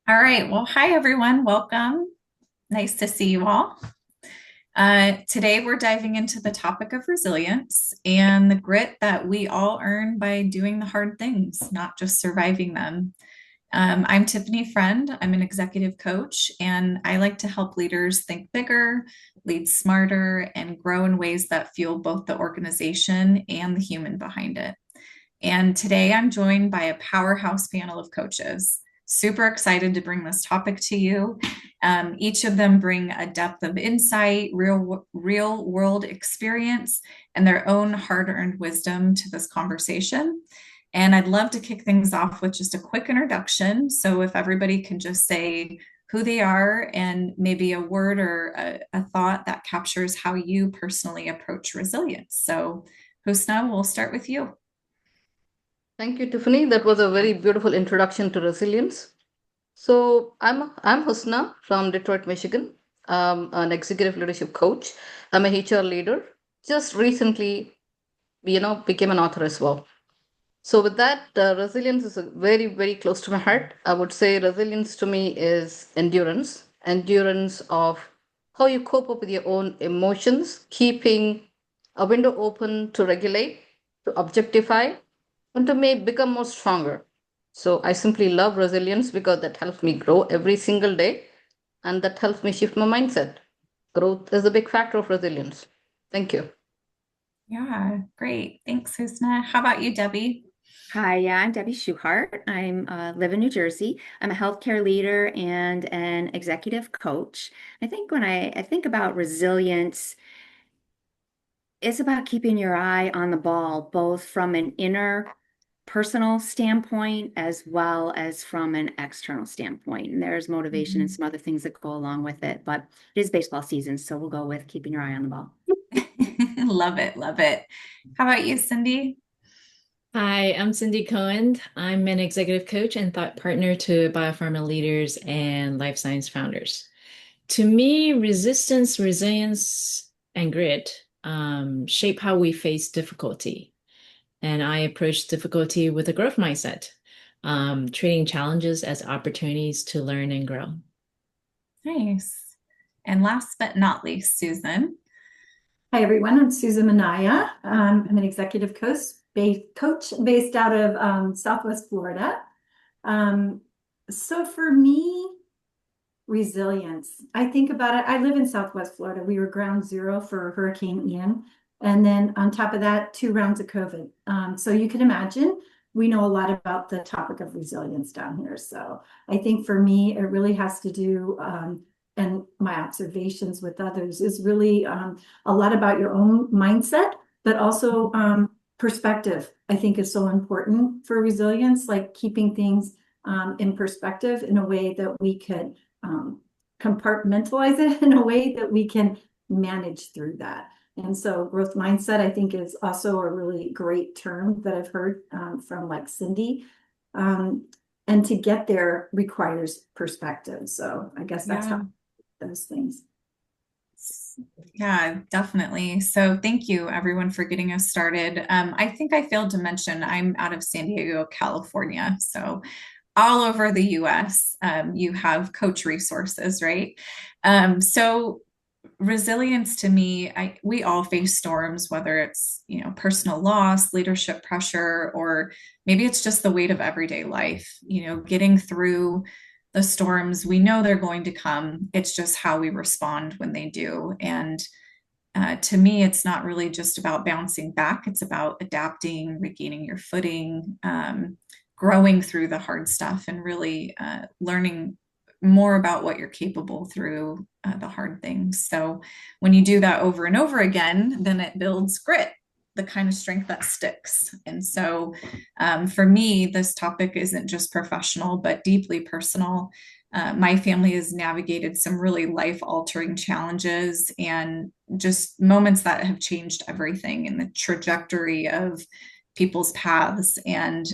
All right. Well, hi, everyone. Welcome. Nice to see you all. Today, we're diving into the topic of resilience and the grit that we all earn by doing the hard things, not just surviving them. I'm Tiffany Friend. I'm an executive coach, and I like to help leaders think bigger, lead smarter, and grow in ways that fuel both the organization and the human behind it. And today I'm joined by a powerhouse panel of coaches. Super excited to bring this topic to you. Each of them bring a depth of insight, real world experience, and their own hard earned wisdom to this conversation. And I'd love to kick things off with just a quick introduction. So if everybody can just say who they are and maybe a word or a thought that captures how you personally approach resilience. So Husna, we'll start with you. Thank you, Tiffany. That was a very beautiful introduction to resilience. So I'm Husna from Detroit, Michigan. I'm an executive leadership coach. I'm a HR leader. Just recently, became an author as well. So with that, resilience is very, very close to my heart. I would say resilience to me is endurance of how you cope up with your own emotions, keeping a window open to regulate, to objectify, and to make become more stronger. So I simply love resilience because that helps me grow every single day, and that helps me shift my mindset. Growth is a big factor of resilience. Thank you. Yeah, great. Thanks, Husna. How about you, Debbie? Hi, yeah, I'm Debbie Schuhart. I live in New Jersey. I'm a healthcare leader and an executive coach. I think when I think about resilience, it's about keeping your eye on the ball, both from an inner personal standpoint as well as from an external standpoint. And there's motivation and Mhm. some other things that go along with it, but it is baseball season, so we'll go with keeping your eye on the ball. Love it, love it. How about you, Cindy? Hi, I'm Cindy Cohen. I'm an executive coach and thought partner to biopharma leaders and life science founders. To me, resilience, and grit shape how we face difficulty. And I approach difficulty with a growth mindset, treating challenges as opportunities to learn and grow. Nice. And last but not least, Susan. Hi, everyone. I'm Susan Manaya. I'm an executive coach based out of Southwest Florida. So for me, resilience, I think about it. I live in Southwest Florida. We were ground zero for Hurricane Ian. And then on top of that, 2 rounds of COVID. So you can imagine we know a lot about the topic of resilience down here. So I think for me, it really has to do, and my observations with others is really a lot about your own mindset, but also perspective, I think is so important for resilience, like keeping things in perspective in a way that we could compartmentalize it in a way that we can manage through that. And so growth mindset, I think, is also a really great term that I've heard from like Cindy. Um, and to get there requires perspective. So I guess that's Yeah, how those things. yeah, definitely. So thank you everyone for getting us started. I think I failed to mention I'm out of San Diego, California. So all over the US, you have coach resources, right? So resilience to me, we all face storms, whether it's, personal loss, leadership pressure, or maybe it's just the weight of everyday life, getting through the storms. We know they're going to come. It's just how we respond when they do. And to me, it's not really just about bouncing back. It's about adapting, regaining your footing, growing through the hard stuff, and really learning more about what you're capable through the hard things. So when you do that over and over again, then it builds grit, the kind of strength that sticks. And so for me, this topic isn't just professional, but deeply personal. My family has navigated some really life altering challenges and just moments that have changed everything in the trajectory of people's paths. And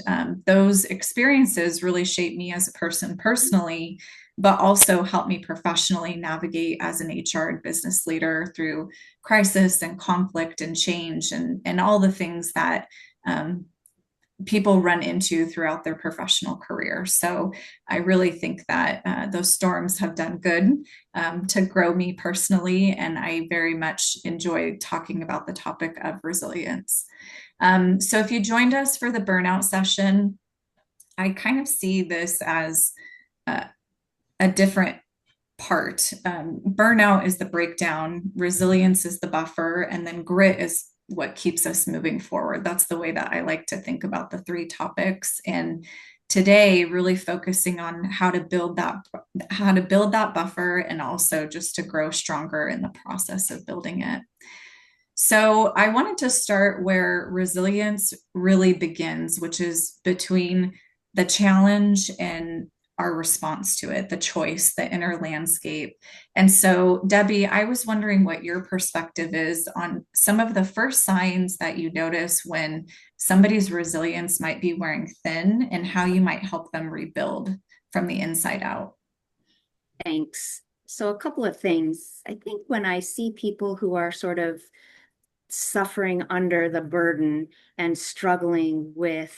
those experiences really shaped me as a person personally, but also helped me professionally navigate as an HR and business leader through crisis and conflict and change and all the things that people run into throughout their professional career. So I really think that those storms have done good to grow me personally, and I very much enjoy talking about the topic of resilience. So if you joined us for the burnout session, I kind of see this as uh, a different part. Burnout is the breakdown, resilience is the buffer, and then grit is what keeps us moving forward. That's the way that I like to think about the three topics. And today, really focusing on how to build that buffer, and also just to grow stronger in the process of building it. So I wanted to start where resilience really begins, which is between the challenge and our response to it, the choice, the inner landscape. And so, Debbie, I was wondering what your perspective is on some of the first signs that you notice when somebody's resilience might be wearing thin, and how you might help them rebuild from the inside out. Thanks. So a couple of things. I think when I see people who are sort of suffering under the burden and struggling with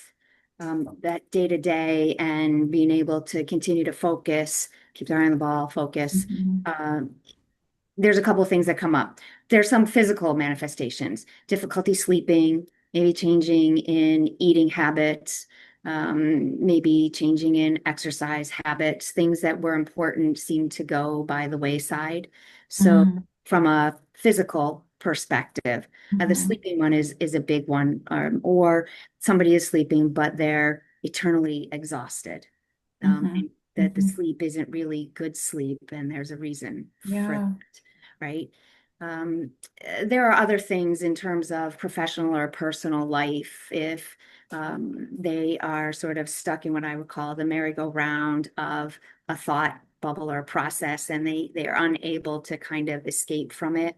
that day to day and being able to continue to focus, keep their eye on the ball, focus. There's a couple of things that come up. There's some physical manifestations, difficulty sleeping, maybe changing in eating habits, maybe changing in exercise habits. Things that were important seem to go by the wayside. So from a physical perspective, the sleeping one is a big one, or somebody is sleeping, but they're eternally exhausted. And that the sleep isn't really good sleep, and there's a reason for that, right? There are other things in terms of professional or personal life. If they are sort of stuck in what I would call the merry-go-round of a thought bubble or process, and they are unable to kind of escape from it.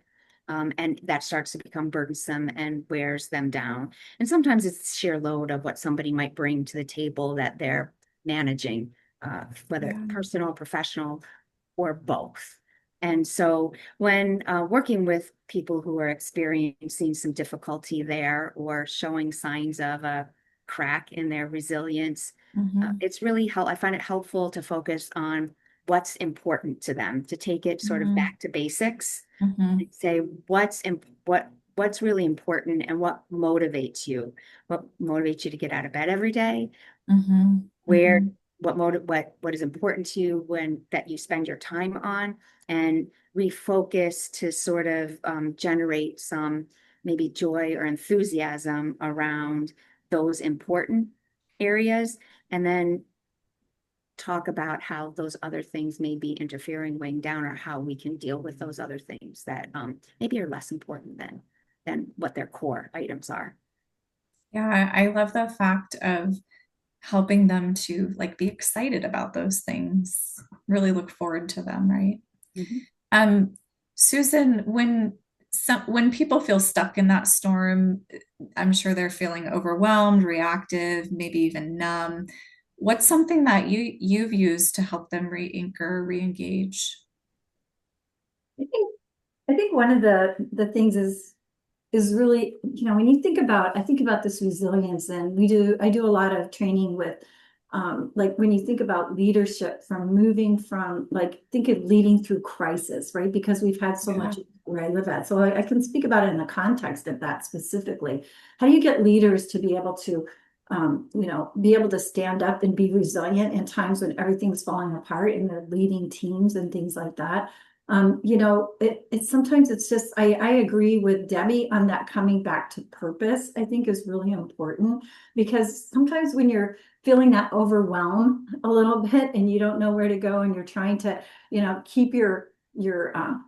And that starts to become burdensome and wears them down. And sometimes it's sheer load of what somebody might bring to the table that they're managing, whether personal, professional, or both. And so when working with people who are experiencing some difficulty there or showing signs of a crack in their resilience, it's really I find it helpful to focus on what's important to them, to take it sort of back to basics, and say what's really important and what motivates you to get out of bed every day, what is important to you when that you spend your time on, and refocus to sort of generate some maybe joy or enthusiasm around those important areas, and then talk about how those other things may be interfering, weighing down, or how we can deal with those other things that maybe are less important than what their core items are. Yeah, I love the fact of helping them to like be excited about those things, really look forward to them, right? Susan, when people feel stuck in that storm, I'm sure they're feeling overwhelmed, reactive, maybe even numb. What's something that you've used to help them re-anchor, re-engage? I think one of the things is really, when you think about, I think about this resilience, and I do a lot of training with, like when you think about leadership, from moving from, like, think of leading through crisis, right? Because we've had so much where I live at. So I can speak about it in the context of that specifically. How do you get leaders to be able to, be able to stand up and be resilient in times when everything's falling apart, and they're leading teams and things like that? Sometimes it's just, I agree with Debbie on that. Coming back to purpose, I think, is really important, because sometimes when you're feeling that overwhelm a little bit and you don't know where to go, and you're trying to, keep your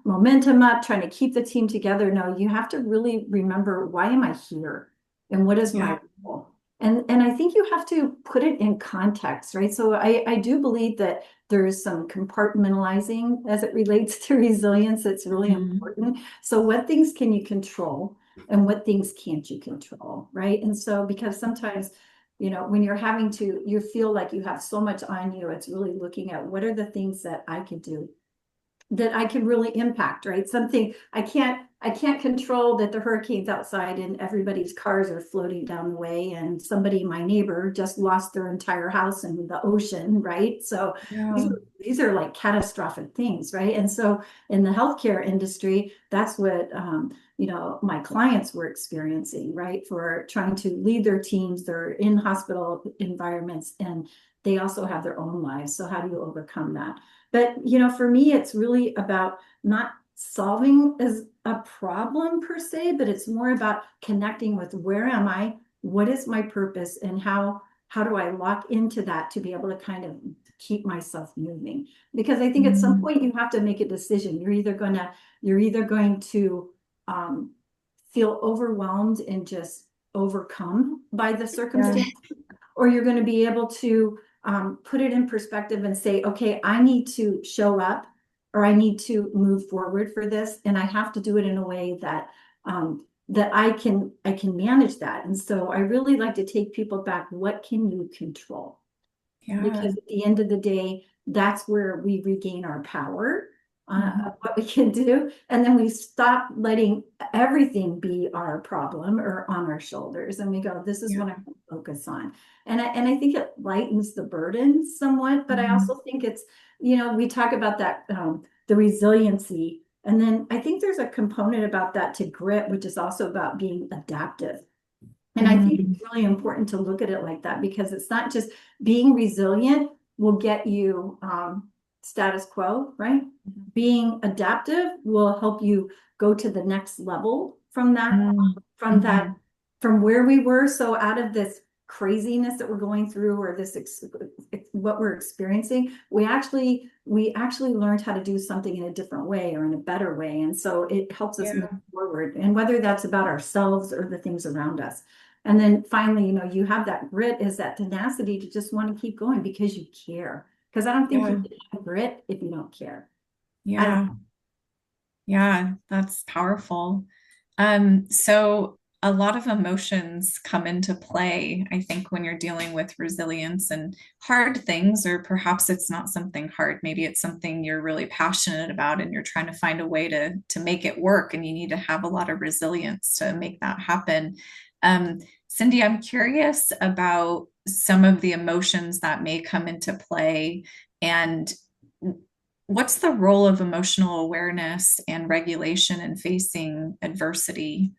momentum up, trying to keep the team together. No, you have to really remember, why am I here? And what is my role? And I think you have to put it in context, right? So I do believe that there is some compartmentalizing as it relates to resilience. It's really important. So what things can you control and what things can't you control, right? And so, because sometimes, when you're you feel like you have so much on you, it's really looking at what are the things that I could do that I can really impact, right? Something I can't I can't control that the hurricane's outside and everybody's cars are floating down the way, and somebody, my neighbor, just lost their entire house in the ocean, right? So Yeah. these are like catastrophic things, right? And so in the healthcare industry, that's what my clients were experiencing, right? For trying to lead their teams, they're in hospital environments, and they also have their own lives. So how do you overcome that? But for me, it's really about not solving as a problem per se, but it's more about connecting with where am I, what is my purpose, and how do I lock into that to be able to kind of keep myself moving? Because I think at some point you have to make a decision. You're either going to feel overwhelmed and just overcome by the circumstance, or you're going to be able to put it in perspective and say, okay, I need to show up, or I need to move forward for this, and I have to do it in a way that that I can manage that. And so I really like to take people back. What can you control? Yeah. Because at the end of the day, that's where we regain our power of what we can do. And then we stop letting everything be our problem or on our shoulders. And we go, this is what I'm going to focus on. And I think it lightens the burden somewhat, but I also think it's, we talk about that, the resiliency. And then I think there's a component about that to grit, which is also about being adaptive. And I think it's really important to look at it like that, because it's not just being resilient will get you status quo, right? Being adaptive will help you go to the next level from that, from where we were. So out of this craziness that we're going through, or this what we're experiencing, we actually learned how to do something in a different way or in a better way. And so it helps us move forward. And whether that's about ourselves or the things around us. And then finally, you have that grit, is that tenacity to just want to keep going because you care. Because I don't think you can have grit if you don't care. Yeah. Yeah, that's powerful. So a lot of emotions come into play, I think, when you're dealing with resilience and hard things, or perhaps it's not something hard. Maybe it's something you're really passionate about and you're trying to find a way to make it work, and you need to have a lot of resilience to make that happen. Cindy, I'm curious about some of the emotions that may come into play, and what's the role of emotional awareness and regulation in facing adversity,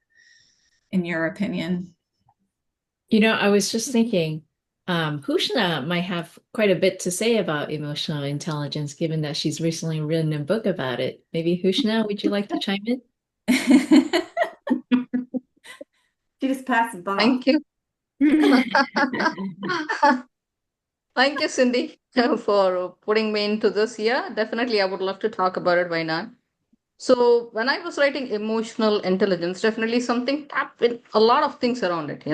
in your opinion? I was just thinking, Hushna might have quite a bit to say about emotional intelligence, given that she's recently written a book about it. Maybe Hushna, would you like to chime in? She just passed the ball. Thank you. Thank you, Cindy, for putting me into this. Yeah, definitely. I would love to talk about it. Why not? So when I was writing emotional intelligence, definitely something tapped in a lot of things around it,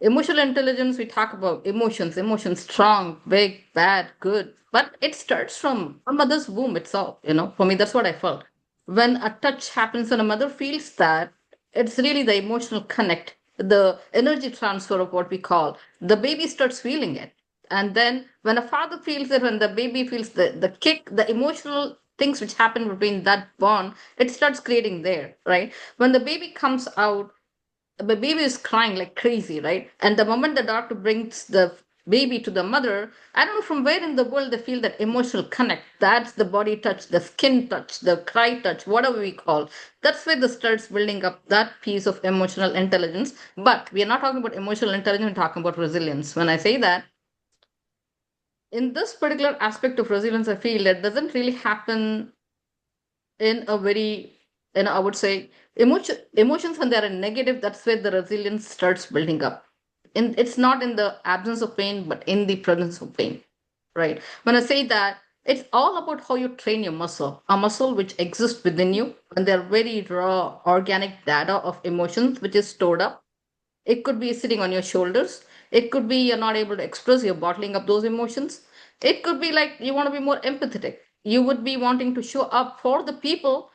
Emotional intelligence, we talk about emotions, strong, big, bad, good. But it starts from a mother's womb itself, For me, that's what I felt. When a touch happens and a mother feels that, it's really the emotional connect, the energy transfer of what we call. The baby starts feeling it. And then when a father feels it, when the baby feels the kick, the emotional things which happen between that bond, it starts creating there, right? When the baby comes out, the baby is crying like crazy, right? And the moment the doctor brings the baby to the mother, I don't know from where in the world they feel that emotional connect. That's the body touch, the skin touch, the cry touch, whatever we call. That's where the starts building up that piece of emotional intelligence. But we are not talking about emotional intelligence, we're talking about resilience. When I say that, in this particular aspect of resilience, I feel it doesn't really happen in a very, I would say, emotions when they're in negative, that's where the resilience starts building up. And it's not in the absence of pain, but in the presence of pain, right? When I say that, it's all about how you train your muscle, a muscle which exists within you, and they're very raw, organic data of emotions which is stored up. It could be sitting on your shoulders. It could be you're not able to express, you're bottling up those emotions. It could be like you want to be more empathetic. You would be wanting to show up for the people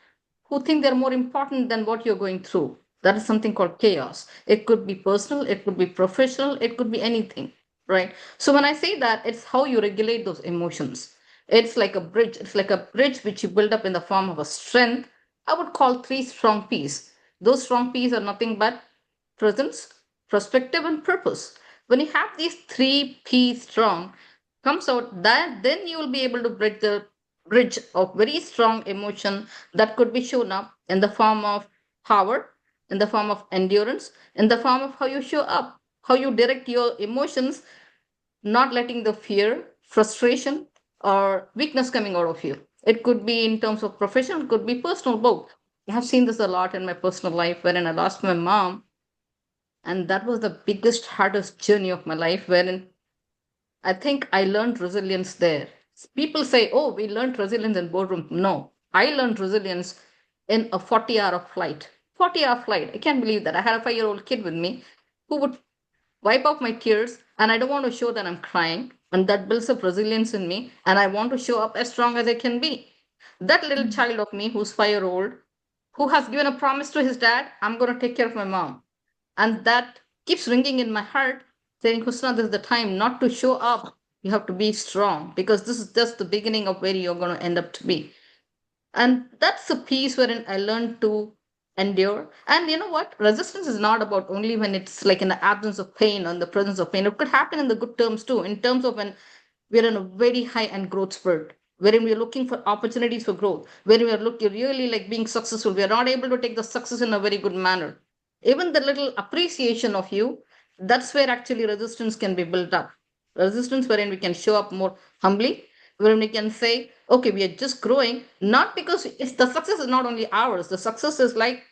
who think they're more important than what you're going through. That is something called chaos. It could be personal, it could be professional, it could be anything, right? So when I say that, it's how you regulate those emotions. It's like a bridge. It's like a bridge which you build up in the form of a strength I would call three strong P's. Those strong P's are nothing but presence, perspective, and purpose. When you have these three P's strong, comes out that then you will be able to bridge the bridge of very strong emotion that could be shown up in the form of power, in the form of endurance, in the form of how you show up, how you direct your emotions, not letting the fear, frustration, or weakness coming out of you. It could be in terms of professional, it could be personal, both. I have seen this a lot in my personal life wherein I lost my mom. And that was the biggest, hardest journey of my life, wherein I think I learned resilience there. People say, oh, we learned resilience in boardroom. No, I learned resilience in a 40-hour flight. 40-hour flight. I can't believe that. I had a 5-year-old kid with me who would wipe off my tears, and I don't want to show that I'm crying, and that builds up resilience in me, and I want to show up as strong as I can be. That little child of me who's 5 year old, who has given a promise to his dad, I'm going to take care of my mom, and that keeps ringing in my heart, saying, Husna, this is the time not to show up. You have to be strong, because this is just the beginning of where you're going to end up to be. And that's the piece wherein I learned to endure. And you know what? Resistance is not about only when it's like in the absence of pain or in the presence of pain. It could happen in the good terms too, in terms of when we're in a very high end growth spurt, wherein we're looking for opportunities for growth, wherein we're looking really like being successful. We're not able to take the success in a very good manner. Even the little appreciation of you, that's where actually resistance can be built up. Resistance wherein we can show up more humbly, wherein we can say, okay, we are just growing, not because it's the success is not only ours, the success is like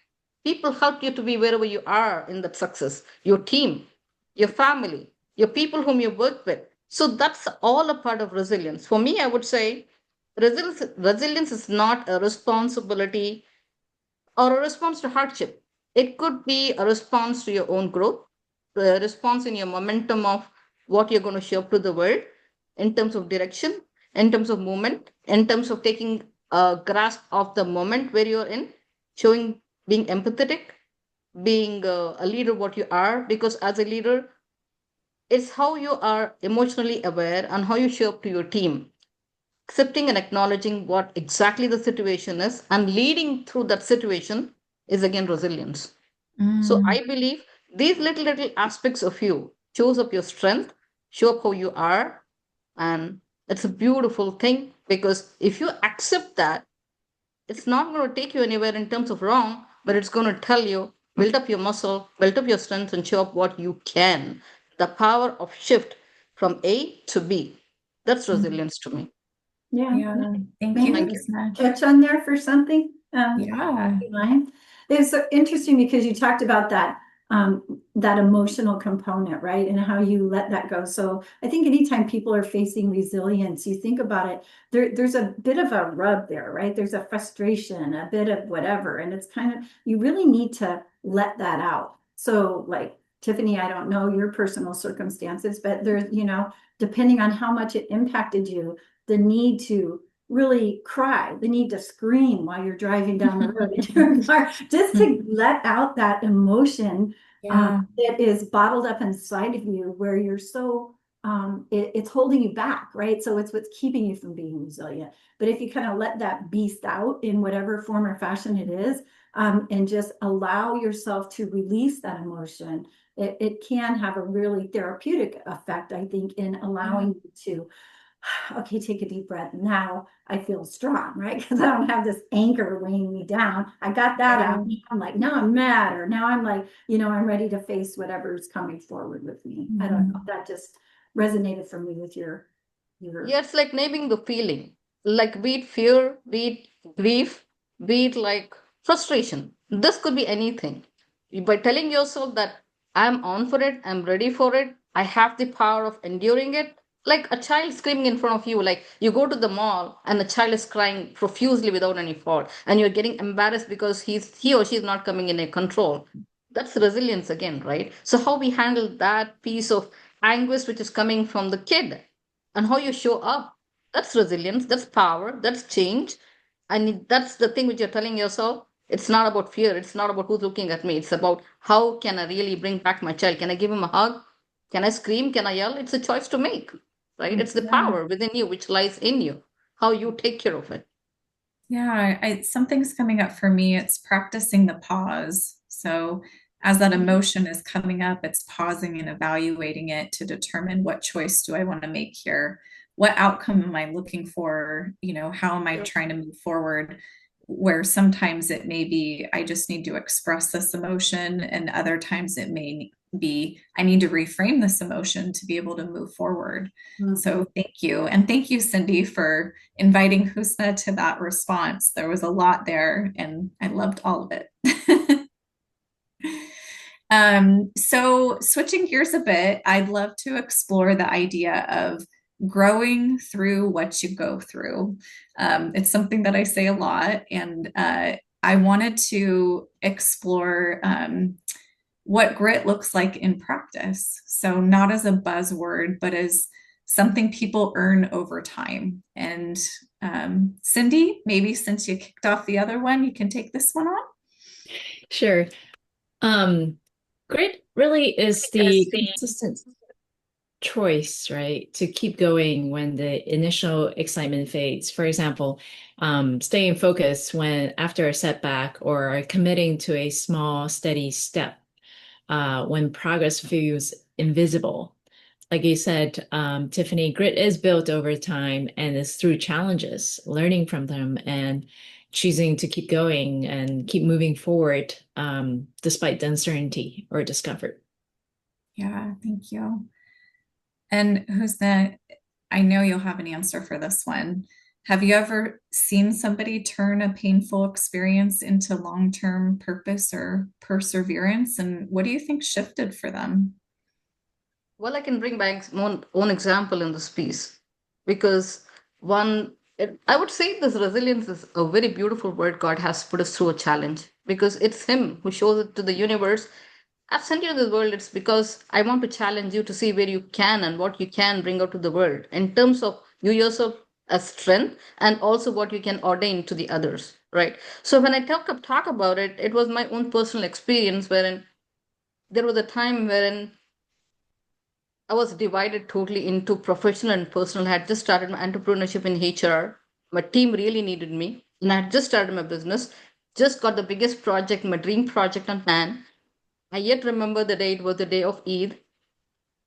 people help you to be wherever you are in that success, your team, your family, your people whom you work with. So that's all a part of resilience. For me, I would say resilience is not a responsibility or a response to hardship. It could be a response to your own growth, a response in your momentum of what you're going to show up to the world in terms of direction, in terms of movement, in terms of taking a grasp of the moment where you're in, showing being empathetic, being a leader, what you are, because as a leader, it's how you are emotionally aware and how you show up to your team, accepting and acknowledging what exactly the situation is and leading through that situation is again resilience. So Mm. I believe these little aspects of you shows up your strength, show up how you are, and it's a beautiful thing because if you accept that, it's not going to take you anywhere in terms of wrong, but it's going to tell you build up your muscle, build up your strength, and show up what you can. The power of shift from A to B. That's resilience to me. Yeah. Yeah, thank May you, I Thank you. Husna. touch on there for something? Yeah. Line. It's so interesting because you talked about that emotional component, right? And how you let that go. So I think anytime people are facing resilience, you think about it, there's a bit of a rub there, right? There's a frustration, a bit of whatever. And it's kind of, you really need to let that out. So like Tiffany, I don't know your personal circumstances, but there's, depending on how much it impacted you, the need to really cry, the need to scream while you're driving down the road in your car, just to let out that emotion Yeah. that is bottled up inside of you, where you're so it's holding you back, right? So it's what's keeping you from being resilient. But if you kind of let that beast out in whatever form or fashion it is, and just allow yourself to release that emotion, it can have a really therapeutic effect, I think, in allowing you to, okay, take a deep breath. Now I feel strong, right? Because I don't have this anchor weighing me down. I got that out. I'm like, now I'm mad, or now I'm like, I'm ready to face whatever's coming forward with me. I don't know. That just resonated for me with your. Yeah, it's like naming the feeling. Like be it fear, be it grief, be it like frustration. This could be anything. By telling yourself that I'm on for it, I'm ready for it, I have the power of enduring it. Like a child screaming in front of you, like you go to the mall and the child is crying profusely without any fault, and you're getting embarrassed because he or she is not coming in a control. That's resilience again, right? So how we handle that piece of anguish which is coming from the kid and how you show up, that's resilience, that's power, that's change. And that's the thing which you're telling yourself. It's not about fear, it's not about who's looking at me, it's about how can I really bring back my child. Can I give him a hug? Can I scream? Can I yell? It's a choice to make, right? It's the Yeah. power within you which lies in you, how you take care of it. Yeah, something's coming up for me. It's practicing the pause. So as that emotion is coming up, it's pausing and evaluating it to determine what choice do I want to make here? What outcome am I looking for? How am I trying to move forward? Where sometimes it may be, I just need to express this emotion, and other times it may be, I need to reframe this emotion to be able to move forward. So thank you. And thank you, Cindy, for inviting Husna to that response. There was a lot there, and I loved all of it. So switching gears a bit, I'd love to explore the idea of growing through what you go through. It's something that I say a lot, and I wanted to explore what grit looks like in practice. So, not as a buzzword, but as something people earn over time. And Cindy, maybe since you kicked off the other one, you can take this one on. Sure. Grit really is the consistent choice, right? To keep going when the initial excitement fades. For example, staying focused when after a setback, or committing to a small, steady step when progress feels invisible. Like you said, Tiffany, grit is built over time and is through challenges, learning from them and choosing to keep going and keep moving forward despite the uncertainty or discomfort. Yeah, thank you. And Husna, I know you'll have an answer for this one. Have you ever seen somebody turn a painful experience into long-term purpose or perseverance? And what do you think shifted for them? Well, I can bring back my own example in this piece because I would say this resilience is a very beautiful word God has put us through a challenge because it's Him who shows it to the universe. I've sent you to this world. It's because I want to challenge you to see where you can and what you can bring out to the world in terms of you yourself as strength and also what you can ordain to the others, right? So when I talk about it, it was my own personal experience wherein there was a time wherein I was divided totally into professional and personal. I had just started my entrepreneurship in HR. My team really needed me. And I had just started my business, just got the biggest project, my dream project on hand. I yet remember the day, it was the day of Eid.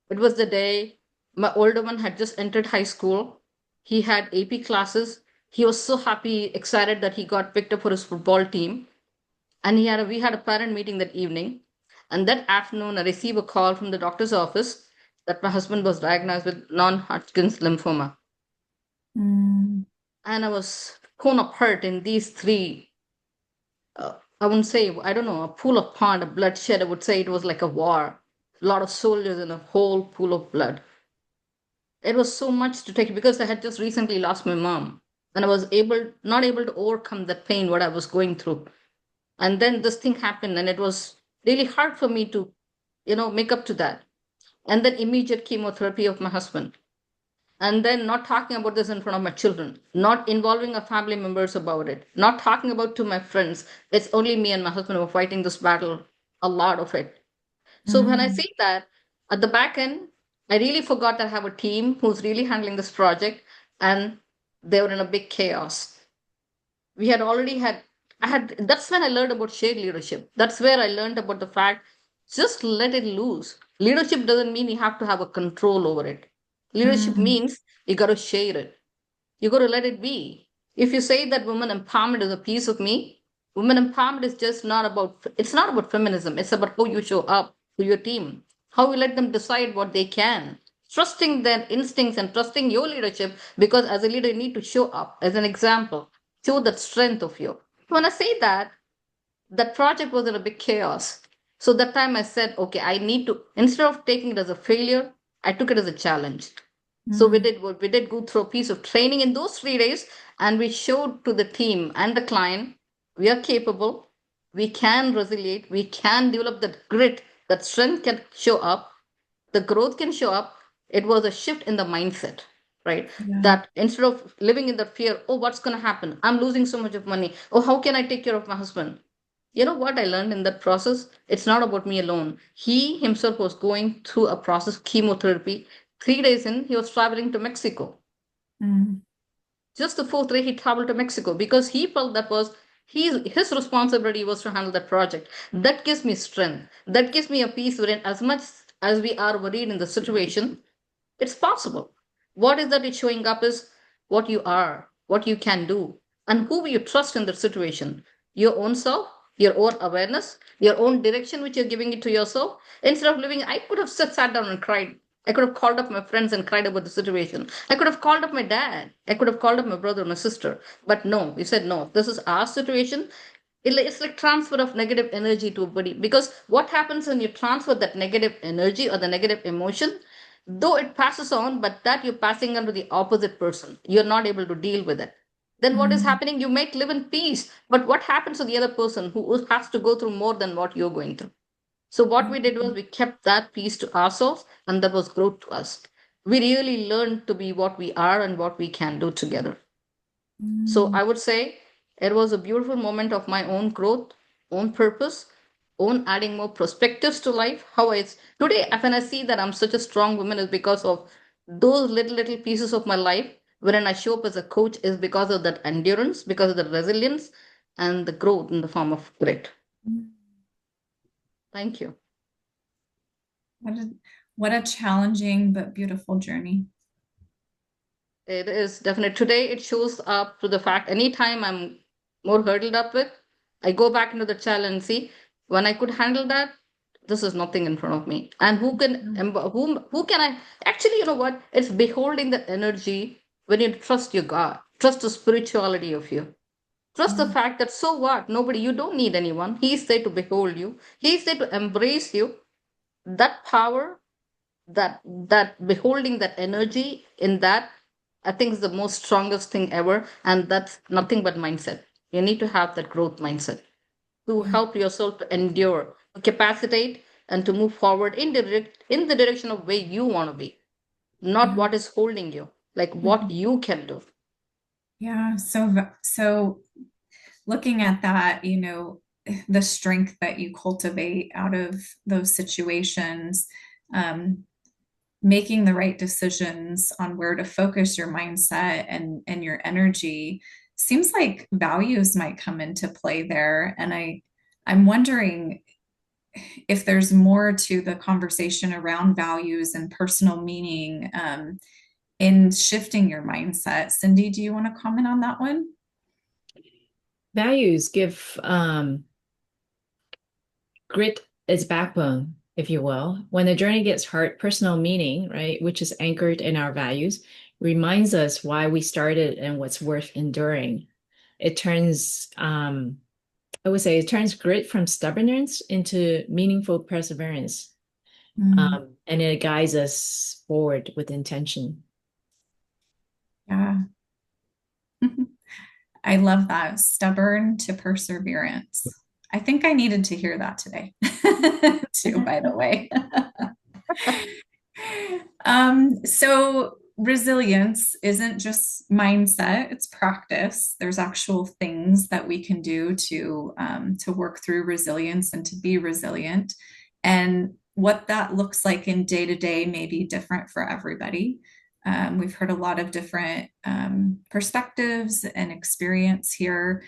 It was the day my older one had just entered high school. He had AP classes. He was so happy, excited that he got picked up for his football team. And we had a parent meeting that evening. And that afternoon, I received a call from the doctor's office that my husband was diagnosed with non-Hodgkin's lymphoma. Mm. And I was torn apart in these three. I wouldn't say, I don't know, a pool of pond, a bloodshed. I would say it was like a war. A lot of soldiers in a whole pool of blood. It was so much to take because I had just recently lost my mom. And I was not able to overcome that pain, what I was going through. And then this thing happened, and it was really hard for me to make up to that. And then immediate chemotherapy of my husband, and then not talking about this in front of my children, not involving our family members about it, not talking about to my friends. It's only me and my husband who are fighting this battle, a lot of it. So when I Mm. see that at the back end, I really forgot that I have a team who's really handling this project, and they were in a big chaos. We had already had I had That's when I learned about shared leadership. That's where I learned about the fact, just let it loose. Leadership doesn't mean you have to have a control over it. Leadership Mm. means you got to share it. You got to let it be. If you say that women empowerment is a piece of me, women empowerment is just not about, it's not about feminism. It's about how you show up to your team, how you let them decide what they can, trusting their instincts and trusting your leadership, because as a leader, you need to show up as an example, show that strength of you. When I say that, that project was in a big chaos. So that time I said, okay, I need to, instead of taking it as a failure, I took it as a challenge. So Mm. we did go through a piece of training in those 3 days, and we showed to the team and the client we are capable, we can resiliate, we can develop that grit, that strength can show up, the growth can show up. It was a shift in the mindset, right? Yeah. That instead of living in the fear, oh, what's going to happen? I'm losing so much of money. Oh, how can I take care of my husband? You know what I learned in that process? It's not about me alone. He himself was going through a process, chemotherapy. 3 days in, he was traveling to Mexico. Mm. Just the fourth day, he traveled to Mexico because he felt that was his responsibility was to handle that project. That gives me strength. That gives me a peace wherein as much as we are worried in the situation, it's possible. What is that it's showing up is what you are, what you can do, and who you trust in that situation. Your own self, your own awareness, your own direction, which you're giving it to yourself. Instead of living, I could have sat down and cried. I could have called up my friends and cried about the situation. I could have called up my dad. I could have called up my brother, my sister. But no, we said, no, this is our situation. It's like transfer of negative energy to a body. Because what happens when you transfer that negative energy or the negative emotion, though it passes on, but that you're passing on to the opposite person, you're not able to deal with it. Then what is Mm, happening? You might live in peace, but what happens to the other person who has to go through more than what you're going through? So what we did was we kept that peace to ourselves, and that was growth to us. We really learned to be what we are and what we can do together. So mm, I would say it was a beautiful moment of my own growth, own purpose, own adding more perspectives to life. How it's today, when I see that I'm such a strong woman, is because of those little pieces of my life. Wherein I show up as a coach is because of that endurance, because of the resilience, and the growth in the form of grit. mm. Thank you. What a, what a challenging but beautiful journey. It is definite. Today, it shows up to the fact anytime I'm more hurdled up with, I go back into the challenge and see when I could handle that, this is nothing in front of me. And who can I actually, you know what? It's beholding the energy when you trust your God, trust the spirituality of you. Trust the Mm, fact that so what? Nobody, you don't need anyone. He's there to behold you. He's there to embrace you. That power, that beholding that energy in that, I think is the most strongest thing ever. And that's nothing but mindset. You need to have that growth mindset to yeah. help yourself to endure, to capacitate, and to move forward in the direction of where you want to be, not Yeah. what is holding you, like what Mhm. you can do. Yeah. So looking at that, the strength that you cultivate out of those situations, um, making the right decisions on where to focus your mindset and your energy seems like values might come into play there. And I'm wondering if there's more to the conversation around values and personal meaning in shifting your mindset. Cindy, do you want to comment on that one? Values give grit its backbone, if you will. When the journey gets hard, personal meaning, right, which is anchored in our values, reminds us why we started and what's worth enduring. It turns, I would say, it turns grit from stubbornness into meaningful perseverance. Mm, And it guides us forward with intention. yeah. I love that. Stubborn to perseverance. I think I needed to hear that today, too, by the way. So resilience isn't just mindset, it's practice. There's actual things that we can do to work through resilience and to be resilient. And what that looks like in day to day may be different for everybody. We've heard a lot of different perspectives and experience here.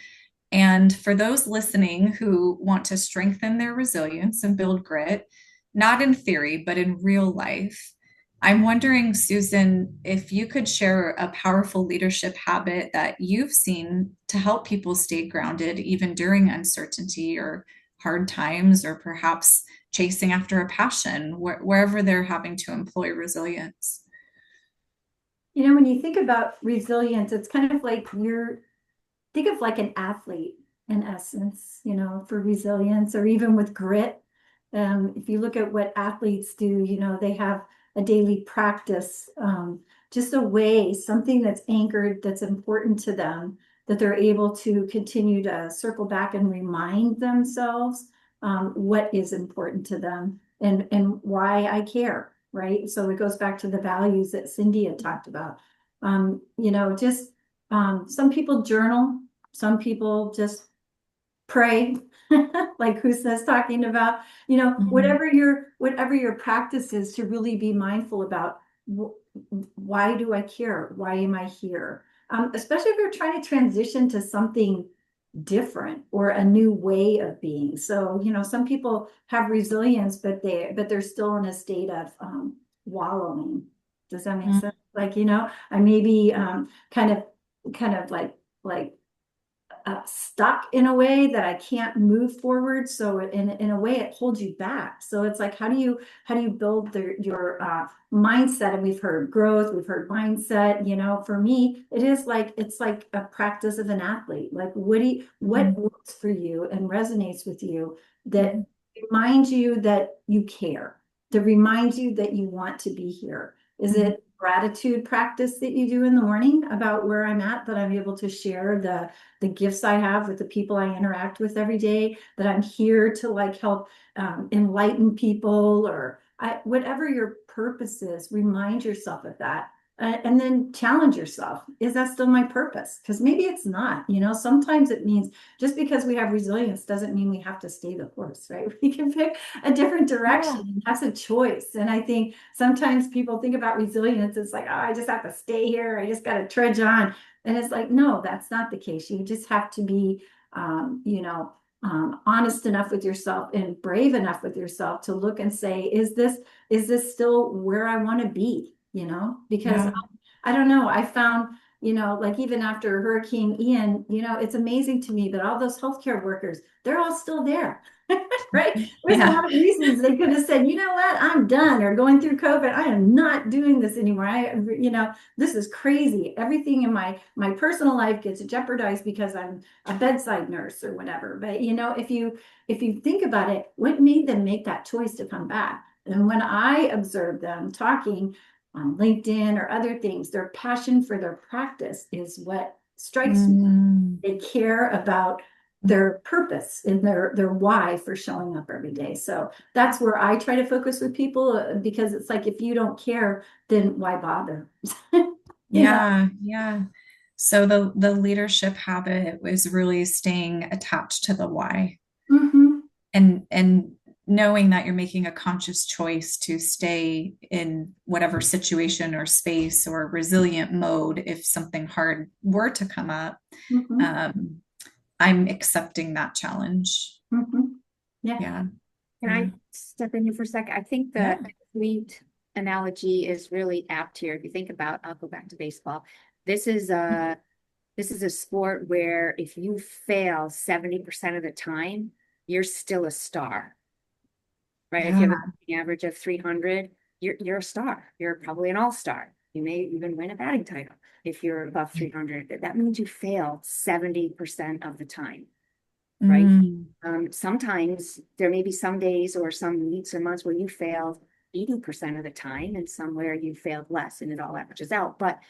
And for those listening who want to strengthen their resilience and build grit, not in theory, but in real life, I'm wondering, Susan, if you could share a powerful leadership habit that you've seen to help people stay grounded even during uncertainty or hard times, or perhaps chasing after a passion, wherever they're having to employ resilience. When you think about resilience, it's kind of like think of like an athlete in essence, for resilience, or even with grit. If you look at what athletes do, they have a daily practice, just a way, something that's anchored, that's important to them, that they're able to continue to circle back and remind themselves what is important to them and why I care, right? So it goes back to the values that Cindy had talked about. Just some people journal, some people just pray, like Husna's talking about, Mhm. whatever your practice is, to really be mindful about why do I care? Why am I here? especially if you're trying to transition to something different or a new way of being. So, some people have resilience, but they're still in a state of wallowing. Does that make sense? Like, I may be kind of like stuck in a way that I can't move forward. So in a way, it holds you back. So it's like, how do you build your mindset? And we've heard growth, we've heard mindset. For me, it's like a practice of an athlete. Like, what works for you and resonates with you that reminds you that you care, that reminds you that you want to be here? Is it gratitude practice that you do in the morning about where I'm at, that I'm able to share the gifts I have with the people I interact with every day, that I'm here to like help enlighten people, or whatever your purpose is, remind yourself of that. And then challenge yourself. Is that still my purpose? Because maybe it's not. Sometimes it means just because we have resilience doesn't mean we have to stay the course, right? We can pick a different direction and have a choice. And I think sometimes people think about resilience, it's like, oh, I just have to stay here. I just got to trudge on. And it's like, no, that's not the case. You just have to be, honest enough with yourself and brave enough with yourself to look and say, is this still where I want to be? Because I don't know. I found, like even after Hurricane Ian, it's amazing to me, but all those healthcare workers, they're all still there. Right? There's a lot of reasons they could have said, you know what, I'm done, or going through COVID, I am not doing this anymore. This is crazy. Everything in my personal life gets jeopardized because I'm a bedside nurse or whatever. But if you think about it, what made them make that choice to come back? And when I observed them talking on LinkedIn or other things, their passion for their practice is what strikes me. They care about their purpose and their why for showing up every day. So that's where I try to focus with people, because it's like, if you don't care, then why bother? Yeah. So the leadership habit was really staying attached to the why, and knowing that you're making a conscious choice to stay in whatever situation or space or resilient mode if something hard were to come up. I'm accepting that challenge. Yeah. Can I step in here for a second? I think the athlete analogy is really apt here. If you think about, I'll go back to baseball. This is a sport where if you fail 70% of the time, you're still a star, right? If you have an average of 300, you're a star. You're probably an all-star. You may even win a batting title if you're above 300. That means you failed 70% of the time. Right. Sometimes there may be some days or some weeks or months where you failed 80% of the time, and somewhere you failed less, and it all averages out. But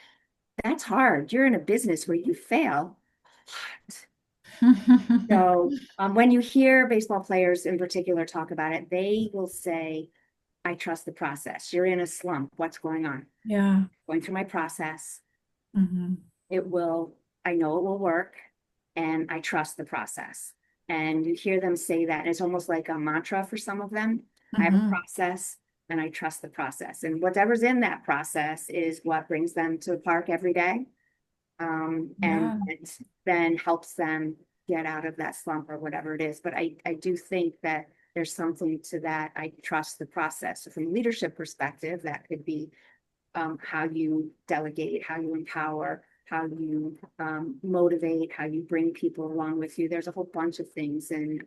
that's hard. You're in a business where you fail a lot. So when you hear baseball players in particular talk about it, they will say, I trust the process. You're in a slump. What's going on? Yeah. Going through my process. I know it will work, and I trust the process. And you hear them say that, and it's almost like a mantra for some of them. I have a process and I trust the process. And whatever's in that process is what brings them to the park every day. And it then helps them get out of that slump or whatever it is. But I do think that there's something to that. I trust the process. So from a leadership perspective, that could be how you delegate, how you empower, how you motivate, how you bring people along with you. There's a whole bunch of things and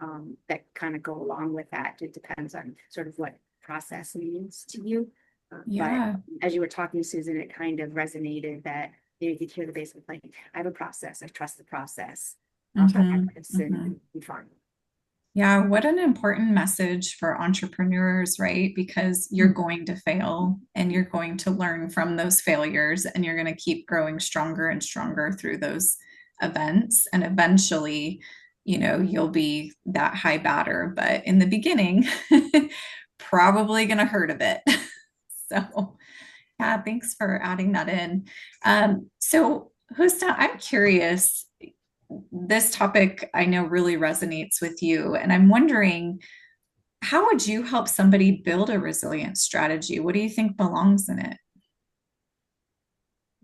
that kind of go along with that. It depends on sort of what process means to you. But as you were talking, Susan, it kind of resonated that you could hear the basic like, I have a process. I trust the process. And be fine. Yeah, what an important message for entrepreneurs, right? Because you're going to fail and you're going to learn from those failures, and you're going to keep growing stronger and stronger through those events. And eventually, you'll be that high batter, but in the beginning, probably going to hurt a bit. So, yeah, thanks for adding that in. So, Husna, I'm curious. This topic I know really resonates with you, and I'm wondering, how would you help somebody build a resilient strategy? What do you think belongs in it?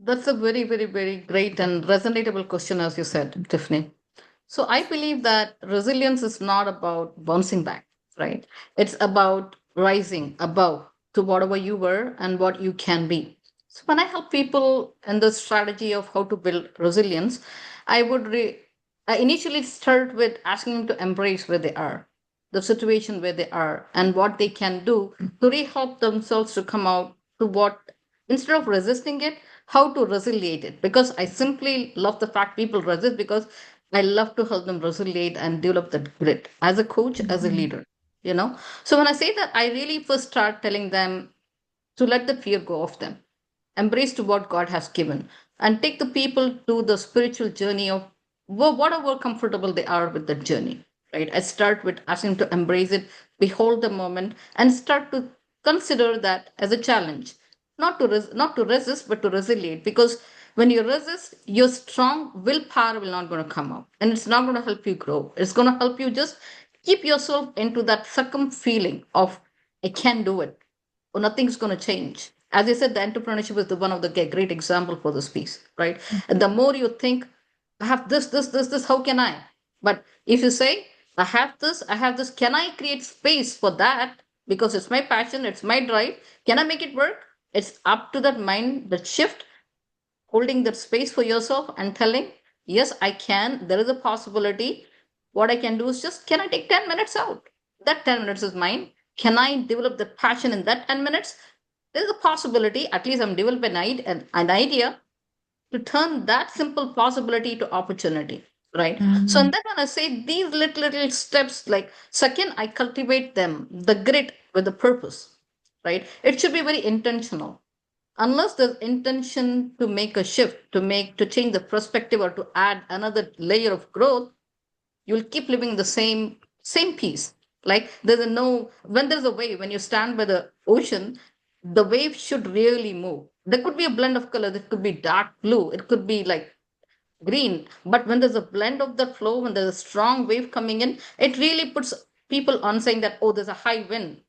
That's a very, very, very great and resonatable question, as you said, Tiffany. So I believe that resilience is not about bouncing back, right? It's about rising above to whatever you were and what you can be. So when I help people in the strategy of how to build resilience, I would I initially start with asking them to embrace where they are, the situation where they are, and what they can do to help themselves to come out to what, instead of resisting it, how to resiliate it. Because I simply love the fact people resist, because I love to help them resiliate and develop that grit as a coach, as a Mhm. leader, you know. So when I say that, I really first start telling them to let the fear go of them, embrace to what God has given, and take the people to the spiritual journey of whatever comfortable they are with the journey. Right? I start with asking to embrace it, behold the moment, and start to consider that as a challenge, not to resist, but to resiliate. Because when you resist, your strong willpower will not going to come out, and it's not going to help you grow. It's going to help you just keep yourself into that succumb feeling of I can do it, or nothing's going to change. As I said, the entrepreneurship is the one of the great example for this piece, right? And the more you think, I have this, how can I? But if you say, I have this, can I create space for that? Because it's my passion, it's my drive. Can I make it work? It's up to that mind, that shift, holding that space for yourself and telling, yes, I can. There is a possibility. What I can do is just, can I take 10 minutes out? That 10 minutes is mine. Can I develop the passion in that 10 minutes? There's a possibility, at least I'm developing an idea to turn that simple possibility to opportunity, right? So, and Mhm. then when I say these little steps, like second, I cultivate them, the grit with the purpose, right? It should be very intentional. Unless there's intention to make a shift, to change the perspective, or to add another layer of growth, you'll keep living the same piece. Like there's a no when there's a wave, when you stand by the ocean, the wave should really move. There could be a blend of colors. It could be dark blue, it could be like green, but when there's a blend of the flow, when there's a strong wave coming in, it really puts people on saying that, oh, there's a high wind,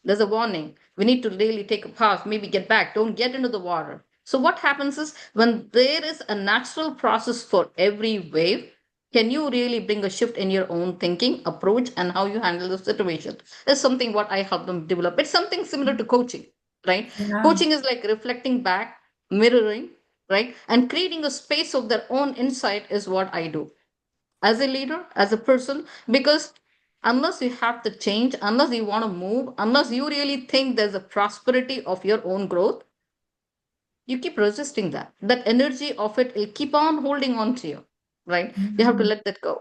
there's a warning, we need to really take a pause, maybe get back, don't get into the water. So what happens is, when there is a natural process for every wave, can you really bring a shift in your own thinking approach and how you handle the situation? Is something what I help them develop. It's something similar to coaching, right? Yeah. Coaching is like reflecting back, mirroring, right? And creating a space of their own insight is what I do as a leader, as a person. Because unless you have the change, unless you want to move, unless you really think there's a prosperity of your own growth, you keep resisting that. That energy of it will keep on holding on to you, right? You have to Mhm. let that go.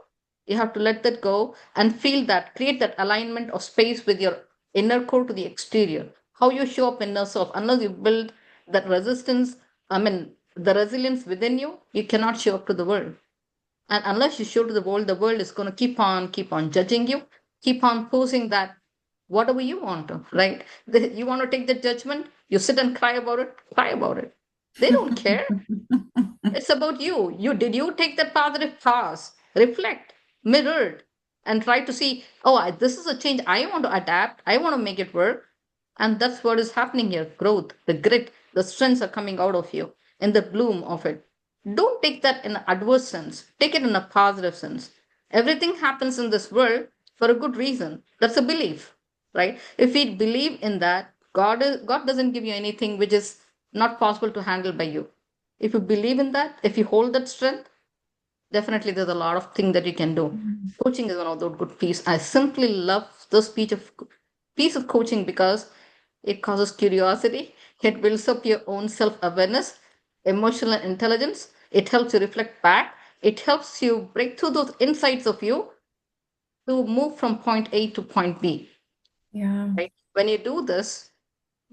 You have to let that go and feel that, create that alignment of space with your inner core to the exterior. How you show up in yourself, unless you build that resistance, I mean, the resilience within you, you cannot show up to the world. And unless you show to the world is going to keep on judging you, keep on posing that whatever you want to, right? You want to take the judgment, you sit and cry about it, cry about it. They don't care. It's about you. Did you take that positive pause, reflect, mirrored, and try to see, oh, this is a change. I want to adapt. I want to make it work. And that's what is happening here. Growth, the grit, the strengths are coming out of you in the bloom of it. Don't take that in an adverse sense. Take it in a positive sense. Everything happens in this world for a good reason. That's a belief, right? If we believe in that, God doesn't give you anything which is not possible to handle by you. If you believe in that, if you hold that strength, definitely there's a lot of things that you can do. Coaching is one of those good pieces. I simply love this piece of coaching because it causes curiosity. It builds up your own self-awareness, emotional intelligence. It helps you reflect back. It helps you break through those insights of you to move from point A to point B. Yeah. Right? When you do this,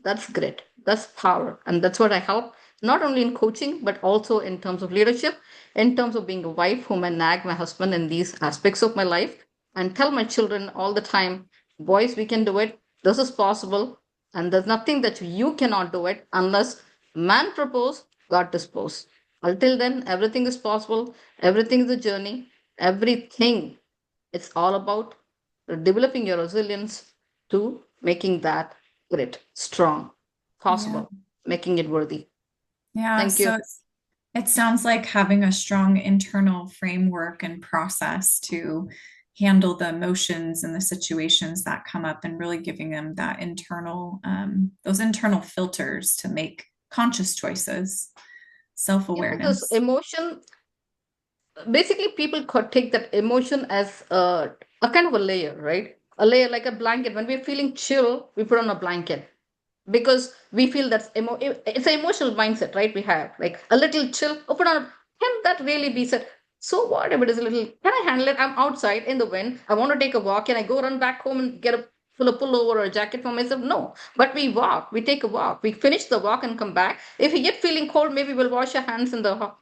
that's grit, that's power. And that's what I help, not only in coaching, but also in terms of leadership, in terms of being a wife whom I nag my husband in these aspects of my life, and tell my children all the time, boys, we can do it. This is possible. And there's nothing that you cannot do it unless man propose, God dispose. Until then, everything is possible. Everything is a journey. Everything. It's all about developing your resilience to making that grit strong, Yeah. possible, making it worthy. Yeah. Thank you. It sounds like having a strong internal framework and process to handle the emotions and the situations that come up and really giving them that internal, those internal filters to make conscious choices, This self-awareness. emotion, basically people could take that emotion as a kind of a layer, right? A layer like a blanket. When we're feeling chill, we put on a blanket because we feel it's an emotional mindset, right? We have like a little chill. Oh, put on can that really be said? So what if it is a little? Can I handle it? I'm outside in the wind. I want to take a walk. Can I go run back home and get a full of pullover or a jacket for myself? No. But we walk. We take a walk. We finish the walk and come back. If we get feeling cold, maybe we'll wash our hands in the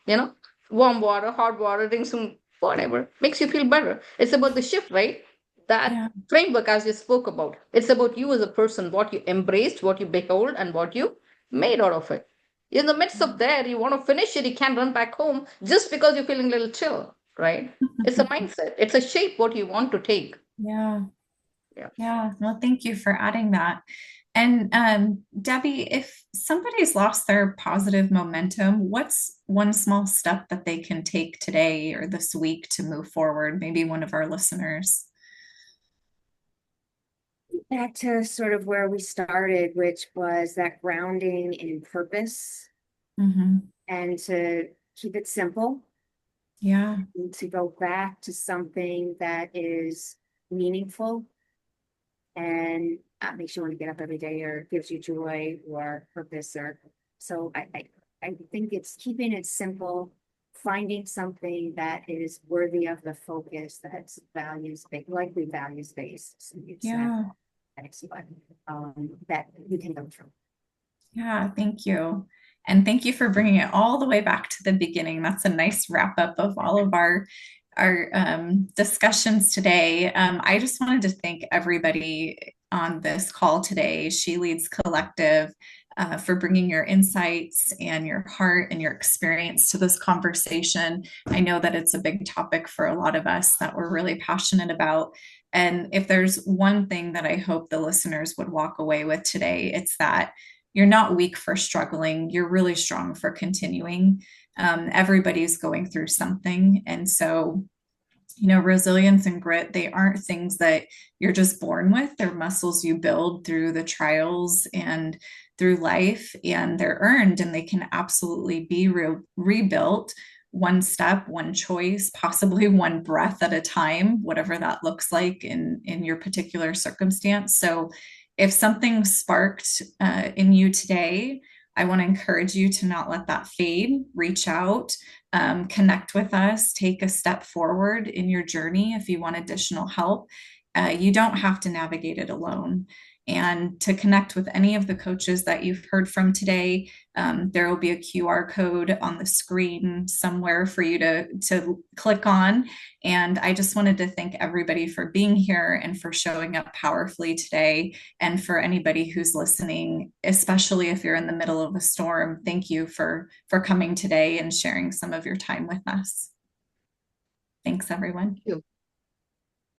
warm water, hot water, drink some whatever makes you feel better. It's about the shift, right? That Yeah. framework as you spoke about. It's about you as a person, what you embraced, what you behold, and what you made out of it. In the midst of there, you want to finish it, you can't run back home just because you're feeling a little chill, right? It's a mindset. It's a shape what you want to take. Yeah. Yeah. Yeah. Well, thank you for adding that. And Debbie, if somebody's lost their positive momentum, what's one small step that they can take today or this week to move forward? Maybe one of our listeners. Back to sort of where we started, which was that grounding in purpose Mm-hmm. and to keep it simple Yeah. and to go back to something that is meaningful and makes you want to get up every day or gives you joy or purpose or so I think it's keeping it simple, finding something that is worthy of the focus, that's values based, likely values based. So it's Yeah. that you can go through. Yeah. Thank you. And thank you for bringing it all the way back to the beginning. That's a nice wrap up of all of our discussions today. I just wanted to thank everybody on this call today, She Leads Collective, for bringing your insights and your heart and your experience to this conversation. I know that it's a big topic for a lot of us that we're really passionate about. And if there's one thing that I hope the listeners would walk away with today, it's that you're not weak for struggling. You're really strong for continuing. Everybody's going through something. And so, resilience and grit, they aren't things that you're just born with. They're muscles you build through the trials and through life, and they're earned, and they can absolutely be rebuilt one step, one choice, possibly one breath at a time, whatever that looks like in your particular circumstance. So if something sparked in you today, I want to encourage you to not let that fade. Reach out, connect with us, take a step forward in your journey if you want additional help. You don't have to navigate it alone. And to connect with any of the coaches that you've heard from today, there will be a QR code on the screen somewhere for you to click on. And I just wanted to thank everybody for being here and for showing up powerfully today. And for anybody who's listening, especially if you're in the middle of a storm, thank you for coming today and sharing some of your time with us. Thanks, everyone. Thank you.